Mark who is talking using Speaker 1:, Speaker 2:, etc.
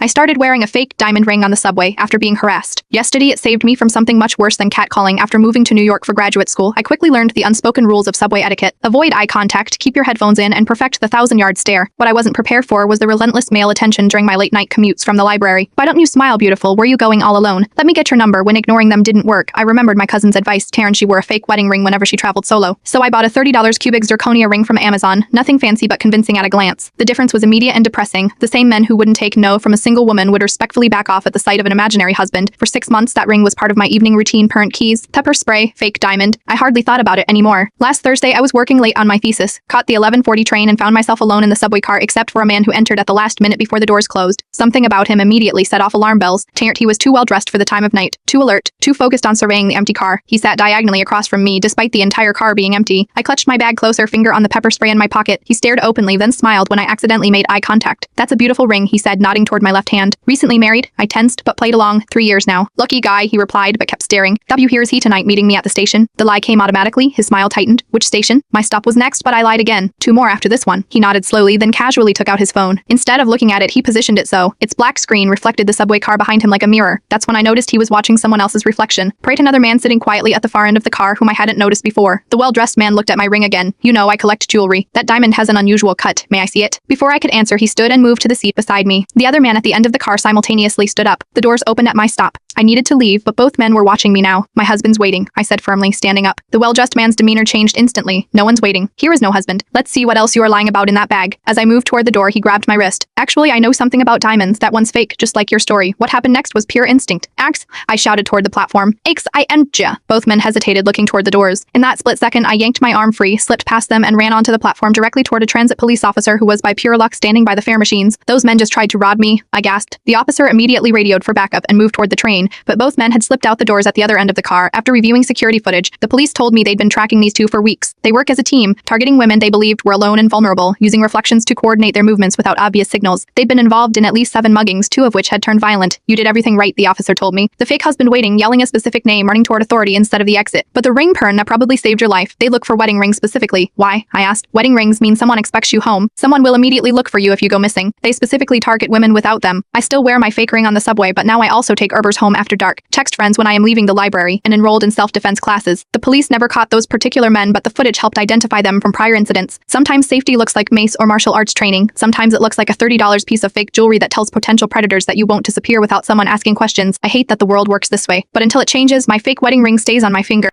Speaker 1: I started wearing a fake diamond ring on the subway after being harassed. Yesterday it saved me from something much worse than catcalling after moving to New York for graduate school. I quickly learned the unspoken rules of subway etiquette. Avoid eye contact, keep your headphones in, and perfect the 1,000-yard stare. What I wasn't prepared for was the relentless male attention during my late-night commutes from the library. Why don't you smile, beautiful? Were you going all alone? Let me get your number. When ignoring them didn't work, I remembered my cousin's advice. Taryn, she wore a fake wedding ring whenever she traveled solo. So I bought a $30 cubic zirconia ring from Amazon. Nothing fancy but convincing at a glance. The difference was immediate and depressing. The same men who wouldn't take no from a single woman would respectfully back off at the sight of an imaginary husband. For 6 months, that ring was part of my evening routine. Perrant keys, pepper spray, fake diamond. I hardly thought about it anymore. Last Thursday, I was working late on my thesis, caught the 11:40 train and found myself alone in the subway car except for a man who entered at the last minute before the doors closed. Something about him immediately set off alarm bells. Tarrant, he was too well dressed for the time of night, too alert, too focused on surveying the empty car. He sat diagonally across from me despite the entire car being empty. I clutched my bag closer, finger on the pepper spray in my pocket. He stared openly, then smiled when I accidentally made eye contact. That's a beautiful ring, he said, nodding toward my left hand. Recently married? I tensed, but played along. 3 years now. Lucky guy, he replied, but kept staring. W, here is he tonight meeting me at the station. The lie came automatically. His smile tightened. Which station? My stop was next, but I lied again. 2 more after this one. He nodded slowly, then casually took out his phone. Instead of looking at it, he positioned it so its black screen reflected the subway car behind him like a mirror. That's when I noticed he was watching someone else's reflection. Prate, another man sitting quietly at the far end of the car whom I hadn't noticed before. The well-dressed man looked at my ring again. You know, I collect jewelry. That diamond has an unusual cut. May I see it? Before I could answer, he stood and moved to the seat beside me. The other man at the end of the car simultaneously stood up. The doors opened at my stop. I needed to leave, but both men were watching me now. My husband's waiting, I said firmly, standing up. The well-dressed man's demeanor changed instantly. No one's waiting. Here is no husband. Let's see what else you are lying about in that bag. As I moved toward the door, he grabbed my wrist. Actually, I know something about diamonds. That one's fake, just like your story. What happened next was pure instinct. Axe, I shouted toward the platform. Axe, I entja. Both men hesitated, looking toward the doors. In that split second, I yanked my arm free, slipped past them, and ran onto the platform directly toward a transit police officer who was by pure luck standing by the fare machines. Those men just tried to rob me, I gasped. The officer immediately radioed for backup and moved toward the train, but both men had slipped out the doors at the other end of the car. After reviewing security footage, the police told me they'd been tracking these two for weeks. They work as a team, targeting women they believed were alone and vulnerable, using reflections to coordinate their movements without obvious signals. They'd been involved in at least 7 muggings, 2 of which had turned violent. You did everything right, the officer told me. The fake husband waiting, yelling a specific name, running toward authority instead of the exit. But the ring Perna probably saved your life. They look for wedding rings specifically. Why? I asked. Wedding rings mean someone expects you home. Someone will immediately look for you if you go missing. They specifically target women without them. I still wear my fake ring on the subway, but now I also take Urbers home after dark, text friends when I am leaving the library, and enrolled in self-defense classes. The police never caught those particular men, but the footage helped identify them from prior incidents. Sometimes safety looks like mace or martial arts training. Sometimes it looks like a $30 piece of fake jewelry that tells potential predators that you won't disappear without someone asking questions. I hate that the world works this way, but until it changes, my fake wedding ring stays on my finger.